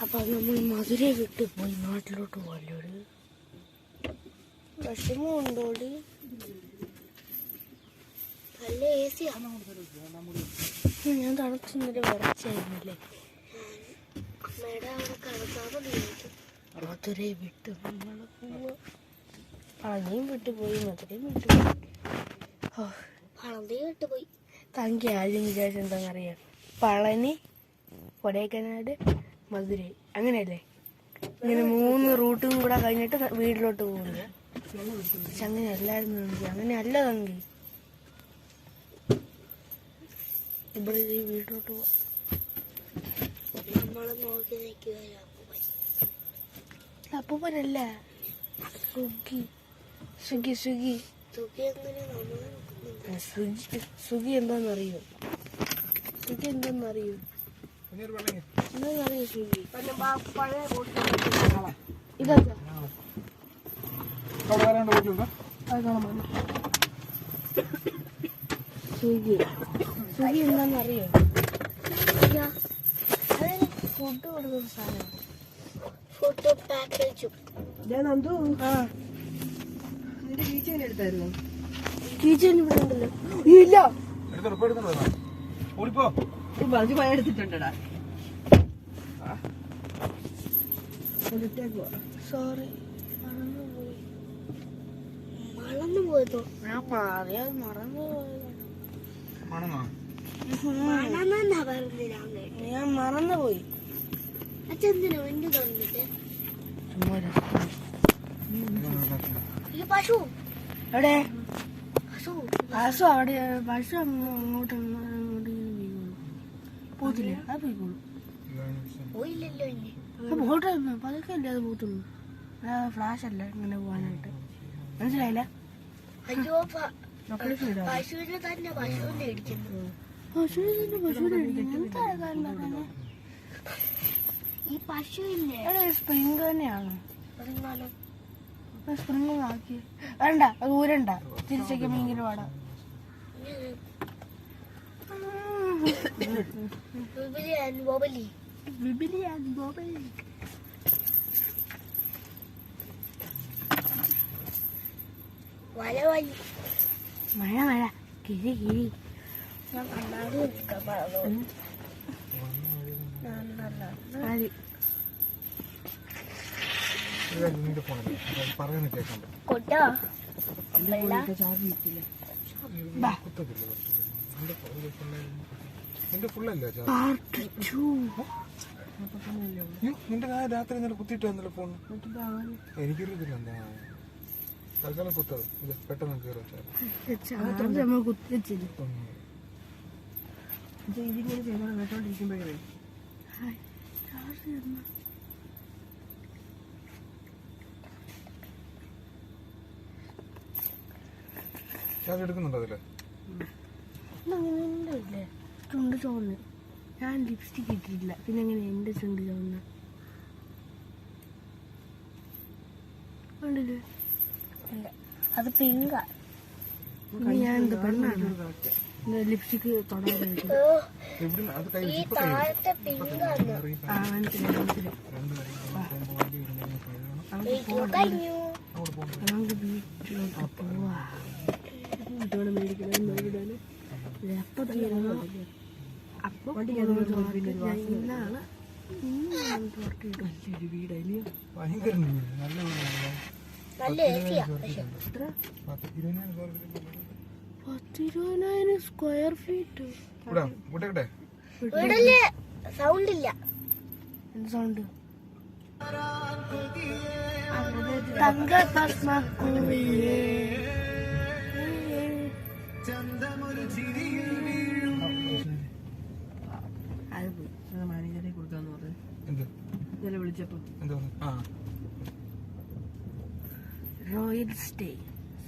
അപ്പൊ നമ്മൾ മധുരയെ വിട്ട് പോയി നാട്ടിലോട്ട് പോകാനോട് വിഷമമുണ്ടോട്. നല്ല ഏസിയാ. ഞാൻ തണുത്തുന്നൊരു വിറച്ചായിരുന്നല്ലേ. അമ്മയുടെ അവിടെ കിടക്കാതെ മധുരയെ വിട്ട് നമ്മള് പോവുക. പളനിയും വിട്ടുപോയി, മധുരയും വിട്ടുപോയി, പളനിയും വിട്ടുപോയി. തങ്കി ആദ്യം വിചാരിച്ച എന്താണെന്നറിയാം, പളനി, കൊടൈക്കനാട്, മധുരൈ, അങ്ങനെയല്ലേ? ഇങ്ങനെ 3 റൂട്ടും കൂടെ കഴിഞ്ഞിട്ട് വീട്ടിലോട്ട് പോകുന്നത്. പക്ഷെ അങ്ങനെ അല്ലായിരുന്നു തങ്കി, അങ്ങനെ അല്ല തങ്കി. ഇവിടെ വീട്ടിലോട്ട് പോവാ. നമ്മള് നോക്കി നിൽക്കുക. അപ്പൂപ്പനല്ല, സ്വിഗ്ഗി സ്വിഗ്ഗി സ്വിഗ്ഗി സ്വിഗ്ഗി എന്താന്നറിയോ? സ്വിഗ്ഗി എന്താന്നറിയോ? എന്താന്നറിയോ സ്വിഗ്ഗി? ഇതാ സ്വിഗ്ഗി സ്വിഗ്ഗി എന്താന്നറിയോ? ഫുഡ് കൊടുക്കുന്ന സാധനം. ഫുഡ് പാക്കേജും. കീച്ചൻ ഇവിടെ ഉണ്ടല്ലോ. ഇല്ല, എടുത്തിട്ടുണ്ടടാ. സോറി, മറന്നു പോയതോ? ഞാൻ പറയാൻ മറന്നു പോയതോ? ഞാൻ മറന്നുപോയി. അച്ഛന്തിനോ എന്റെ തോന്നിട്ട് പശു എവിടെ? പശു അവിടെ, പശു അങ്ങോട്ട് പോത്തില്ലേ? അത് പോയിക്കോളൂ. പോയില്ലല്ലോ. പോട്ടെ, പതുക്കെ അല്ലേ അത് പോത്തുള്ളൂ. ഫ്ലാഷ് അല്ല ഇങ്ങനെ പോവാനായിട്ട്. മനസ്സിലായില്ല? പശുവിനെ തന്നെ പശുവിനെ ഇടിക്കുന്നു. ഈ പശുവില്ലേ സ്പ്രിങ് തന്നെയാണ്. സ്പ്രിങ് ആക്കി വേണ്ട, അത് ഊരണ്ട. തിരിച്ചൊക്കെ ഭയങ്കര പാടാ. മഴ മഴ കിഴി കിഴി. ഞാൻ കണ്ണാടി വെക്കാൻ പറഞ്ഞു. കൊട്ടോ നിന്റെ രാത്രി ഇന്നലെ കുത്തിയിട്ട് വന്നല്ലോ ഫോൺ. എനിക്കറിയത്തില്ല എന്താ തൽക്കാലം കുത്തത്. ഇത് പെട്ടെന്ന് കയറി വെച്ചാൽ ഇതിങ്ങനെ ചെയ്തോളാം. കേട്ടോണ്ടിരിക്കുമ്പോഴേ ചാർജ് എടുക്കുന്നുണ്ടോ അതില്? അങ്ങനെയില്ലേ, ചുണ്ട് ചോന്ന്. ഞാൻ ലിപ്സ്റ്റിക് ഇട്ടിട്ടില്ല, പിന്നെ എങ്ങനെ എന്റെ ചുണ്ട് ചോന്ന? കണ്ടില്ലേ? അത് പിങ്കാ. ഞാൻ എന്ത് പെണ്ണാണ് ലിപ്സ്റ്റിക് തൊടാനായിട്ട്? Square feet. സൗണ്ട് ഇല്ല. എന്ത് സൗണ്ട്? തങ്ക പത്മക്കുഴിയേ അത് പോയി. മാനേജറെ കൊടുക്കാന്ന് പറഞ്ഞു. ഇന്നലെ വിളിച്ചപ്പോ റോയൽ സ്റ്റേ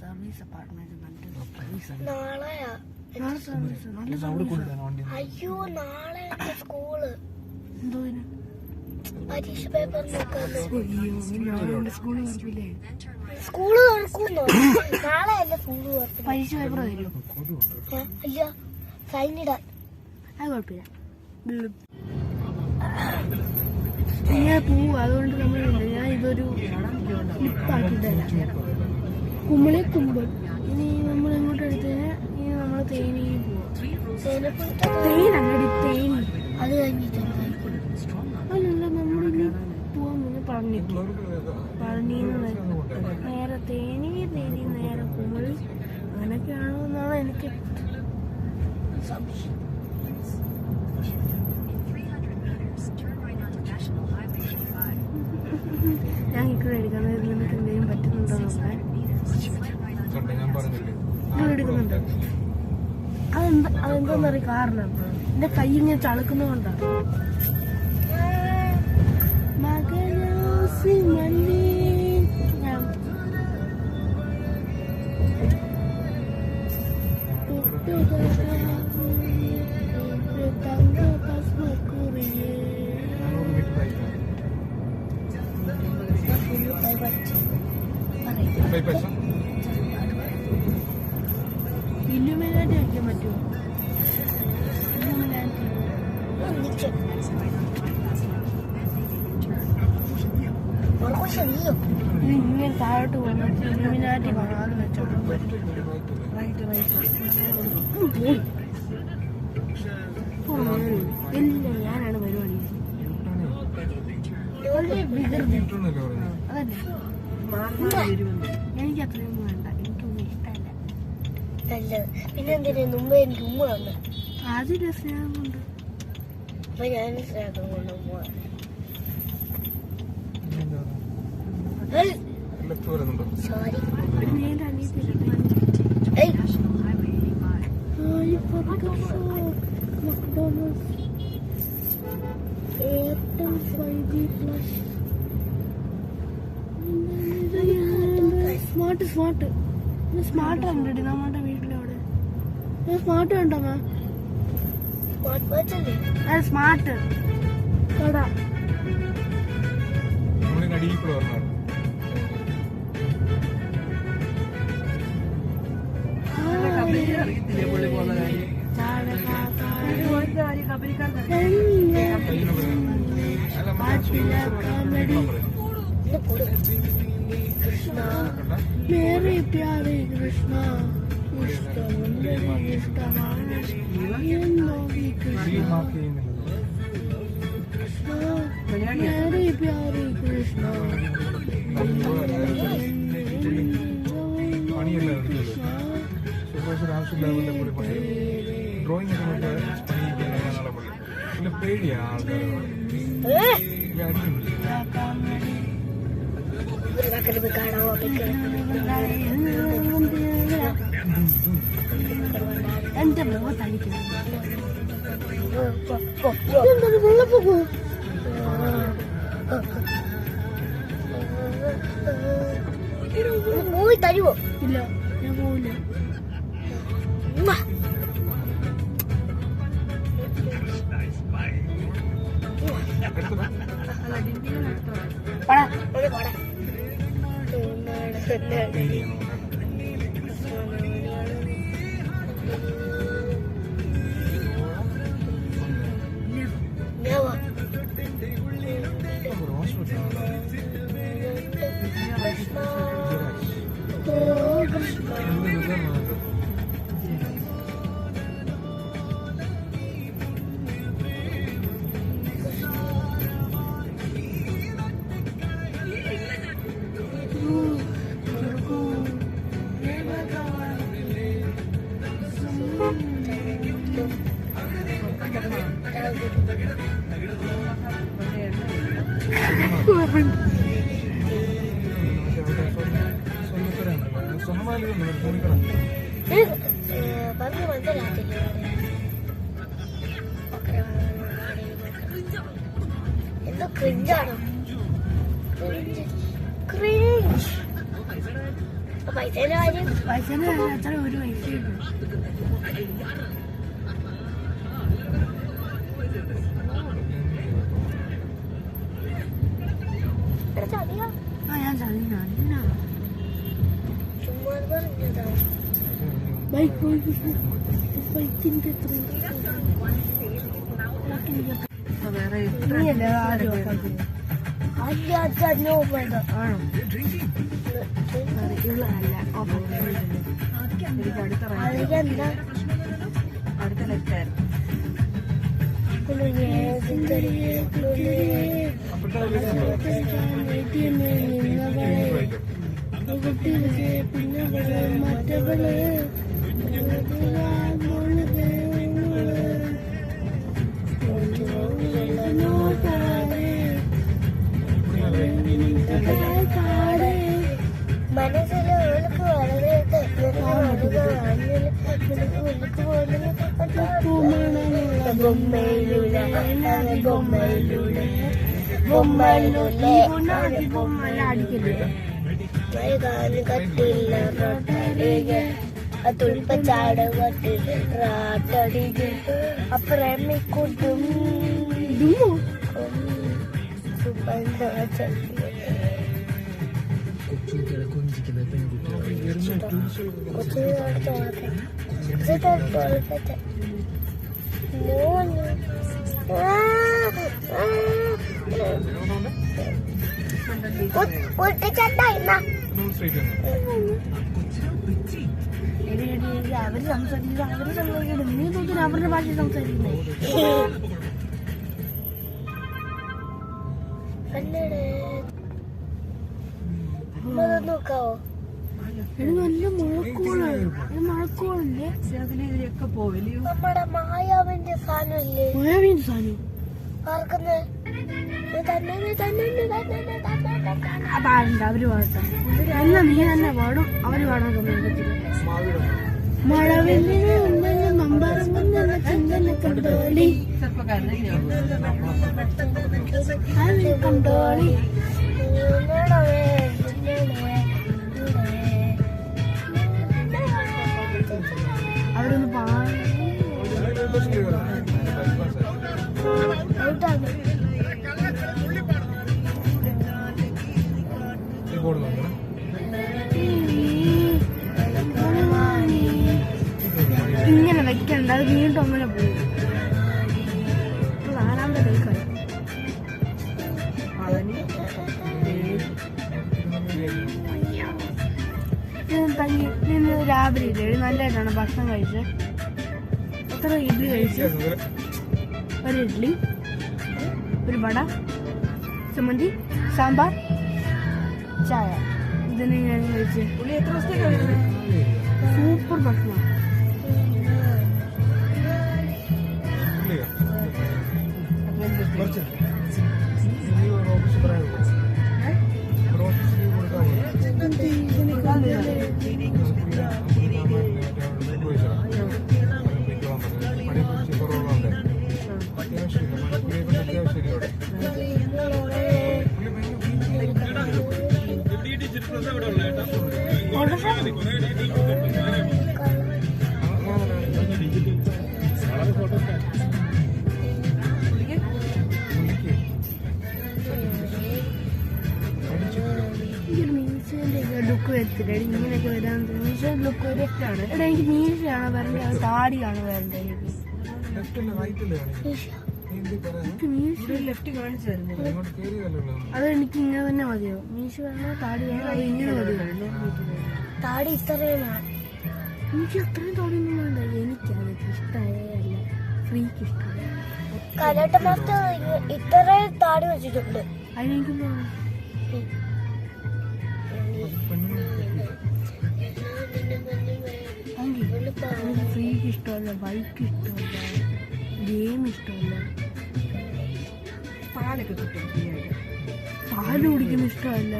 സർവീസ് അപ്പാർട്ട്മെന്റ്. അയ്യോ, നാളെ സ്കൂള്. എന്തോ പരീക്ഷ പേപ്പർ സ്കൂള് തുറക്കുന്നോ? നാളെ അല്ല സ്കൂള് തുറക്കുന്നത്. പരീക്ഷ പേപ്പർ തരും. അല്ല, സൈൻ ഇടാൻ. അത് കുഴപ്പമില്ല. ഇങ്ങനെ പോവും. അതുകൊണ്ട് നമ്മളില്ല, ഞാൻ ഇതൊരു ക്ലിപ്പാക്കിയിട്ടല്ല. കുമ്പളി കുമ്പൾ. ഇനി നമ്മൾ ഇങ്ങോട്ട് എടുത്തു കഴിഞ്ഞാൽ ഇനി നമ്മൾ തേനി പോവാം. തേനല്ലടി, തേനി. അത് കഴിഞ്ഞിട്ട് അല്ലല്ല, നമ്മളിനി പോവാൻ മുന്നേ പഴനിന്ന് നേരെ തേനി, നേരെ കുമ്പളി, അങ്ങനെയൊക്കെയാണോ എന്നാണ് എനിക്ക് സംശയം. ഞാൻ ഇക്കടെ എടുക്കുന്നത് ഇതിൽ നിനക്ക് എന്തെങ്കിലും പറ്റുന്നുണ്ടോ നോക്കാൻ. എടുക്കുന്നുണ്ട്. അതെന്താന്നറിയ കാരണം എന്റെ കൈ ഇങ്ങനെ ചളുക്കുന്നതുകൊണ്ടാണ്. മകനോസി മല്ലി ഇല്ലുമിനാറ്റി വയ്ക്കാൻ പറ്റുമോ? ഇങ്ങനെ താഴോട്ട് പോകുന്ന ഇല്ലുമിനാറ്റി കാണാതെ വെച്ചോളൂ. ഇല്ല, ഞാനാണ് പരിപാടി. എനിക്ക് അത്രയൊന്നും വേണ്ട, എനിക്കൊന്നും ഇഷ്ടമല്ല. പിന്നെ എന്തിനാ മുമ്പ് എനിക്ക് ഉമ്മ ഉണ്ട്, അതിന്റെ സ്നേഹം കൊണ്ട്. അപ്പൊ ഞാൻ സ്നേഹം കൊണ്ട് ഉമ്മ സോറി. പിന്നെ എന്റെ അനിയത്തില്ല സ്മാർട്ട് കണ്ടടി നമ്മുടെ വീട്ടിലവിടെ. സ്മാർട്ട് കണ്ടോ? സ്മാർട്ട് കടാ मेरे प्यारे कृष्णा मेरे प्यारे कृष्णा ഡ്രോയിങ് പേടിയാ എന്റെ മുഖത്തടിക്കും. പോയി തരുമോ? ഇല്ല, ഞാൻ പോവില്ല. പറഞ്ഞു മനസ്സിലാക്കില്ല. എന്തോ ക്രിഞ്ചാണോ? പൈസേന്റെ കാര്യം പൈസേന്റെ കാര്യം അത്ര ഒരു പൈസയുണ്ട്. ആ ഞാൻ ചതിനാ ചുമ്മാ പറഞ്ഞതാ. ബൈക്കിന്റെ നീയല്ലേ ആദ്യം ഓഫാക്കിയത്? ആദ്യം വേണ്ട ആണോ? ഇവളല്ല ഓഫാക്കിയത്. എനിക്ക് അടുത്ത അതെന്താ അടുത്ത ലെഫ്റ്റായിരുന്നു. പിന്നെ മറ്റവള് മനസ്സിലെ ഓൾക്ക് വളരെ ബൊമ്മയിലൂടെ കട്ടില്ല തുൽപ്പച്ചാട് കട്ടി റാട്ടടിക്ക് അപ്രമിക്കൂട്ടും അവര് സംസാരിക്കുന്നത് നീ തോന്നുന്നു അവരുടെ ഭാഷ സംസാരിക്കുന്നേ. നോക്കാവോ നല്ല മഴക്കോളല്ലേ അതിലൊക്കെ പോവില്ലേ? നമ്മുടെ മായാവിന്റെ സാധനമില്ലേ മായാവിന്റെ സാധനം പാർക്കുന്നത് പാടണ്ട, അവര് പാടട്ടെ. എന്നാ നീ തന്നെ പാടും, അവര് പാടാൻ സമ്മതിക്കത്തില്ല. മഴവില്ലിന് നമ്പറങ്ങുന്ന ചന്ദന കണ്ടോളി കണ്ടോളി അവരൊന്ന് പാടും. ഇങ്ങനെ വെക്കണ്ട, അത് വീണ്ടും അങ്ങനെ പോകും. നാലാമത്തെ ടേക്കായി തങ്ങി നിന്ന് രാവിലെ ഇല്ലേ നല്ലതായിട്ടാണ് ഭക്ഷണം കഴിച്ച്. എത്ര ഇഡ്ഡലി കഴിച്ച്? ഒരു ഇഡ്ഡലി, ഒരു വട, ചമ്മന്തി, സാമ്പാർ, ചായ. ഇതിന് ഞാൻ കഴിച്ച് എത്ര ദിവസത്തേക്ക് സൂപ്പർ ഭക്ഷണം. ലുക്ക് വരത്തില്ല ഇങ്ങനെയൊക്കെ വരാൻ. മീശോ ലുക്ക് വരട്ടാണ്. എടാ എനിക്ക് മീശയാണ് വരണ്ടേ, അത് താടിയാണ് വരണ്ടേ. എനിക്ക് മീശ ലെഫ്റ്റ് കാണിച്ചു തരുന്നു. അത് എനിക്ക് ഇങ്ങനെ തന്നെ മതിയോ? മീശ വേണോ താടി വേണോ? അത് ഇങ്ങനെ മതിയോ? താടി ഇത്രയും എനിക്ക് അത്രയും താടിയൊന്നും വേണ്ട. എനിക്കത് ഇഷ്ടമായേ അല്ല, ഫ്രീക്ക് ഇഷ്ടമായി. കരാട്ട മാസ്റ്റർ ഇത്രയും താടി വെച്ചിട്ടുണ്ട്. അതിനെനിക്ക് ഫ്രീക്ക് ഇഷ്ടമല്ല, ബൈക്ക് ഇഷ്ടമല്ല, ഗെയിം ഇഷ്ടമല്ല. പാലൊക്കെ കിട്ടും, പാല് കുടിക്കുന്ന ഇഷ്ടമല്ല.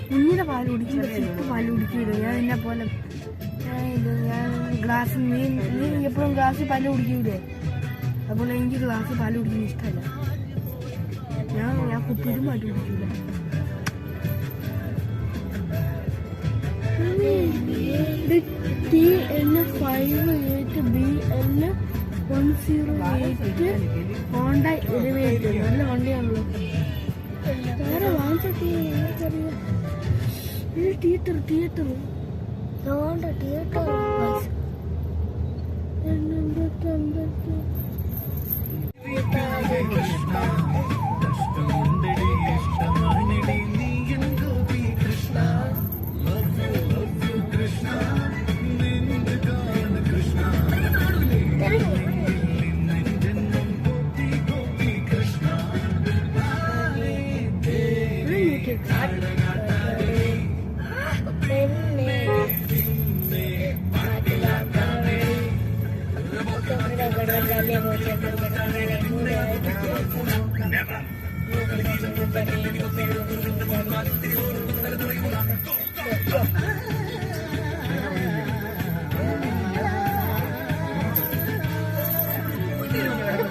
കുഞ്ഞിന്റെ പാല് കുടിക്കുന്ന പാല് കുടിക്കില്ല. ഞാൻ എന്നെ പോലെ ഞാൻ ഗ്ലാസ് നീ എപ്പോഴും ഗ്ലാസ്സിൽ പാല് കുടിക്കൂലേ, അതുപോലെ എനിക്ക് ഗ്ലാസ്സിൽ പാല് കുടിക്കുന്ന ഇഷ്ടമല്ല. ഞാൻ കുപ്പിയിലും പാല് കുടിക്കില്ല. TN508BL108 ഹോണ്ട എലിവേറ്റർ നല്ല വണ്ടിയാണല്ലോ. വേറെ വാങ്ങിച്ചിട്ട് തിയേറ്റർ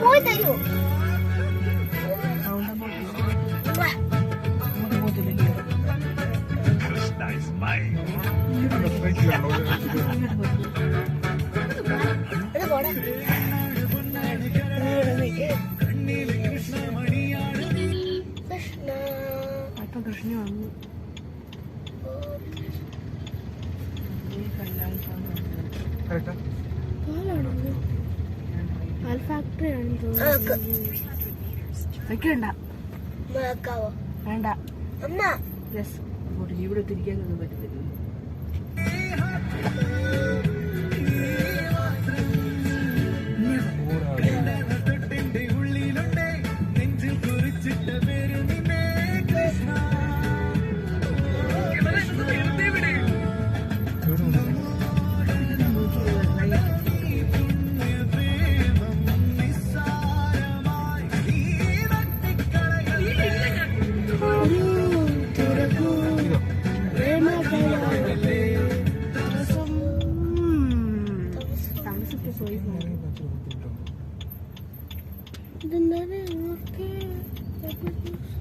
പോയി തരുമോ? ഇത് പോടാ. കൃഷ്ണ അപ്പൊ കൃഷ്ണ വന്നു. കറക്റ്റാ? പാൽ ഫാക്ടറി ആണെന്ന് തോന്നുന്നു. വെക്കണ്ട, മറക്കാവോ വേണ്ട. അമ്മ? യെസ്, ഇവിടെ തിരിക്കാനൊന്നും പറ്റത്തില്ല.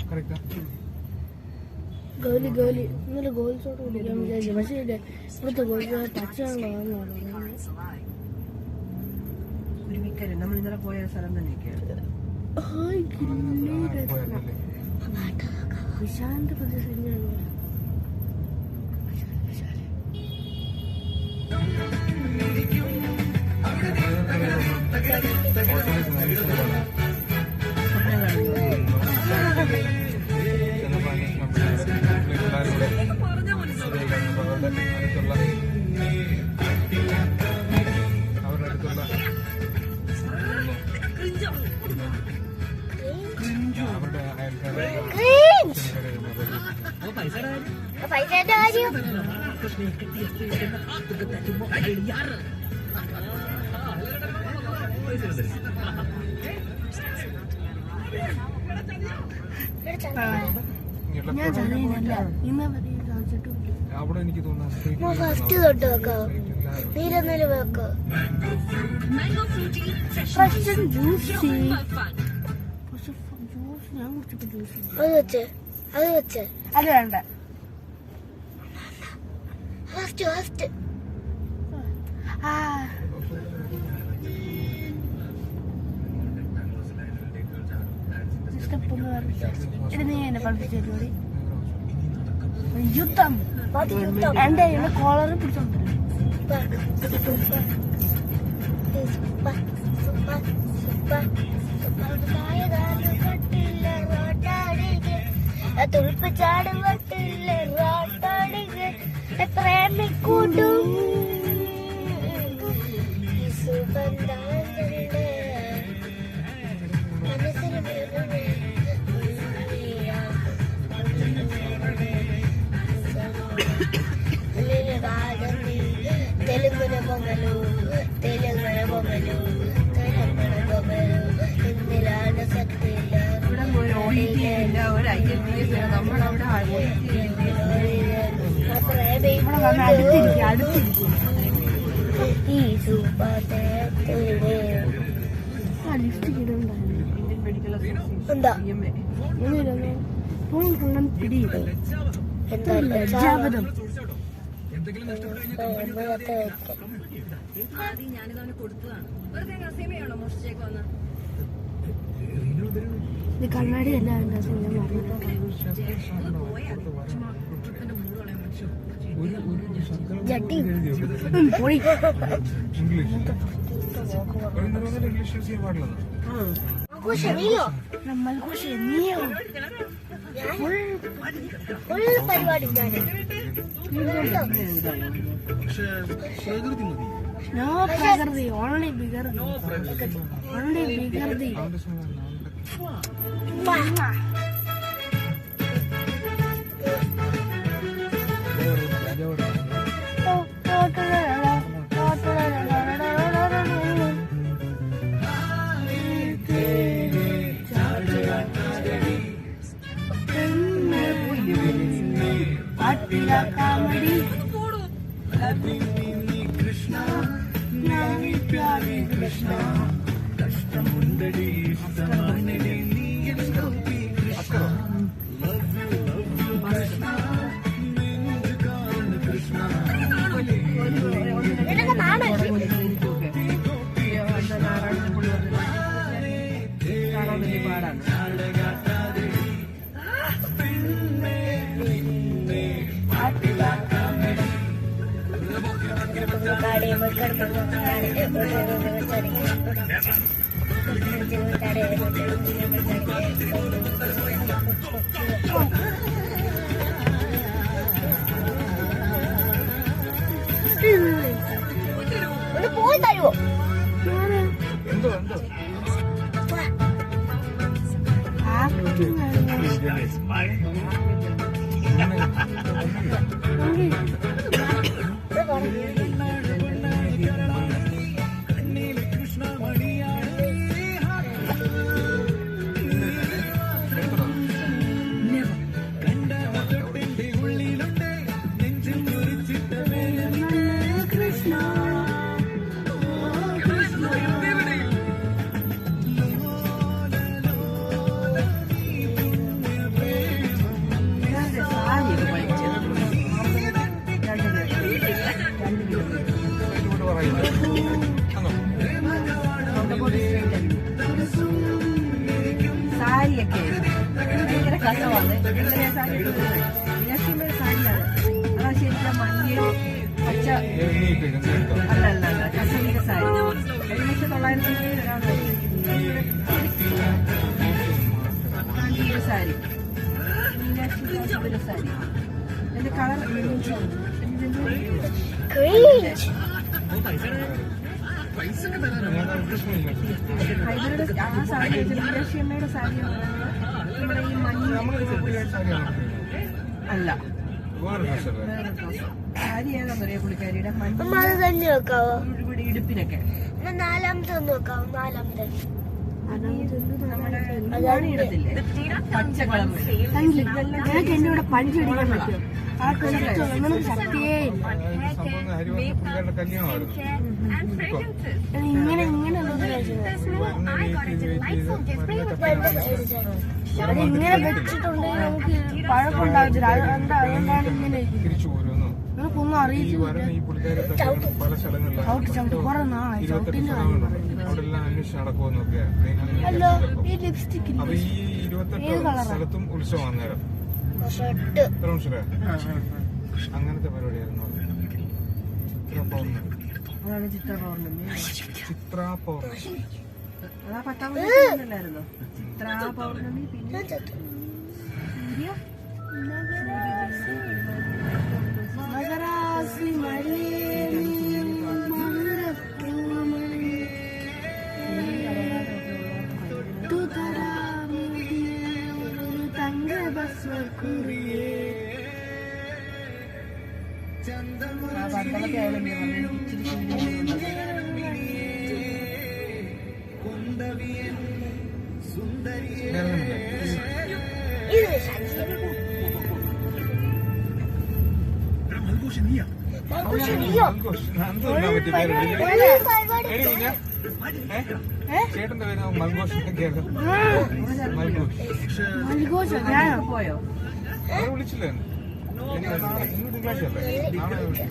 കറക്റ്റാ? ഗോലി ഗോലി ഇന്നലെ ഗോലി സോട്ട് കുടിക്കാൻ വിചാരിച്ചു. പക്ഷേ ഇവിടുത്തെ ഗോലി പച്ചവെള്ളമാണെന്ന് ഒരുമിക്കല് നമ്മൾ ഇന്നലെ പോയ സ്ഥലം തന്നെയൊക്കെയാണ്. വിശാന്ത പ്രദേശം. പൈസയുടെ കാര്യം ഞാൻ ചതിയില്ല. ഇന്ന് ചോദിച്ചിട്ടില്ല. അവിടെ എനിക്ക് തോന്നുന്നു ഫസ്റ്റ് തൊട്ട് വെക്കാവോ? നീരൊന്നില് വെക്കോ? ഞാൻ കുടിച്ചപ്പോ ജ്യൂസ് അത് വെച്ച് അത് വേണ്ട. ഫസ്റ്റ് നീ എന്നെ പഠിപ്പിച്ചോടി യുദ്ധം. എന്റെ കോളറ് പിടിച്ചോണ്ട് തുളിപ്പിച്ചാടും വട്ടില്ല റോട്ടടിക്ക് പ്രേമിക്കൂട്ടും സുഗന്ധാഞ്ജലിയുടെ മനസ്സിൽ തെലുങ്കുന പൊങ്ങലു തെലുങ്കന പൊങ്ങലു തെലുങ്കന പൊങ്ങലു എന്തിലാണ് സത്യമില്ല ഒരു ILTS നമ്മളവിടെ ഈ സൂപ്പർമാർക്കറ്റിലെ ലിസ്റ്റ് കിടണ്ടായിരുന്നു. ഇന്ത്യൻ മെഡിക്കൽ എന്താ അസോസിയേഷൻ പിടിയില്ല. എന്താ ലജ്ജാപദം. ഞാനിതവന് കൊടുത്തതാണ്. വെറുതെ നസീമയാണോ മോഷിച്ചേക്കോന്ന്? ഇത് കണ്ണാടി അല്ല എന്റെ ജട്ടി പോയി. ഇംഗ്ലീഷ് ചെയ്യാൻ പാടില്ല. ആഘോഷമോ മൽഘോഷ നീയോ ഫുൾ പരിപാടി നോ പ്രകൃതി ഓൺലി വികൃതി ഓൺലി വികൃതി. നടപ്പിലാക്കാമടി നിനക്ക് നാണോ ഒന്ന് പോയി തരുവോ എന്തോ എന്തോ സാരിയൊക്കെ ഭയങ്കര കസവാണ് സാരി സാരിയാണ് അതാ ശരിക്കും മഞ്ഞ പച്ച അല്ല അല്ല അല്ല കസവിന്റെ സാരി 1900 സാരി മീനാക്ഷി സാരി എന്റെ കളർ ക്രീഞ്ച് ഹൈദരാബാദ് ആ സാരി മീനാക്ഷി അമ്മയുടെ സാരി നമ്മുടെ ഈ മഞ്ഞ അല്ല സാരി ഏതാണെന്നറിയാം പുള്ളിക്കാരിയുടെ അമ്മ അത് തന്നെ വെക്കാവോ ഇവിടെ ഇടുപ്പിനൊക്കെ എന്നാ നാലാമത്തെ ഒന്ന് വെക്കാവോ നാലാമത്തെ നമ്മുടെ അതാണ് ഇടത്തില്ലേ പച്ച കളർ നിനക്ക് എന്റെ കൂടെ പഞ്ച് പിടിക്കാൻ പറ്റുമോ ആ നിനക്ക് ശക്തിയേ ഇല്ല കല്യാണമായിരുന്നു ഇങ്ങനെ ഇങ്ങനെ അത് ഇങ്ങനെ വെച്ചിട്ടുണ്ടെങ്കിൽ നമുക്ക് പഴക്കമുണ്ടാവത്തില്ല അതുകൊണ്ടാണ് ഇങ്ങനെ തിരിച്ചു പോരുന്നു നിനക്കൊന്നും ഈ അറിയില്ല വരുന്ന ഈ പുള്ളിക്കാരത്തെ പല സ്ഥലങ്ങളിലാണ് ചവിട്ടി ചവിട്ടി കുറെ നാളായി 28 ചവിട്ടിന്റെ സ്ഥലങ്ങളുണ്ട് അവിടെ എല്ലാം അന്വേഷിച്ച് നടക്കുമെന്നൊക്കെ അല്ലോ ഈ ലിപ്സ്റ്റിക് അപ്പൊ ഈ 28 സ്ഥലത്തും ഉത്സവമാണ് നേരം ഷർട്ട് എത്ര മനസ്സിലായോ അങ്ങനത്തെ പരിപാടിയായിരുന്നു ചിത്ര പൗർണമി അതാണ് ചിത്ര പൗർണമി ചിത്ര പൗർണമി അതാ 10ാം തീയതിയല്ലായിരുന്നോ ചിത്ര പൗർണമി പിന്നെ മകരാസി തങ്ക ബസ് കുറിയേ പന്തളത്തെ ആയാലും ഇച്ചിരി ഇത് ശരിയോ ചേട്ടന്റെ പേര് മൽഘോഷ് മൽഘോഷ് പോയോ അവരെ വിളിച്ചില്ലേ ഇന്ന് തിങ്കളാഴ്ച അല്ലേ നാളെ വിളിച്ചു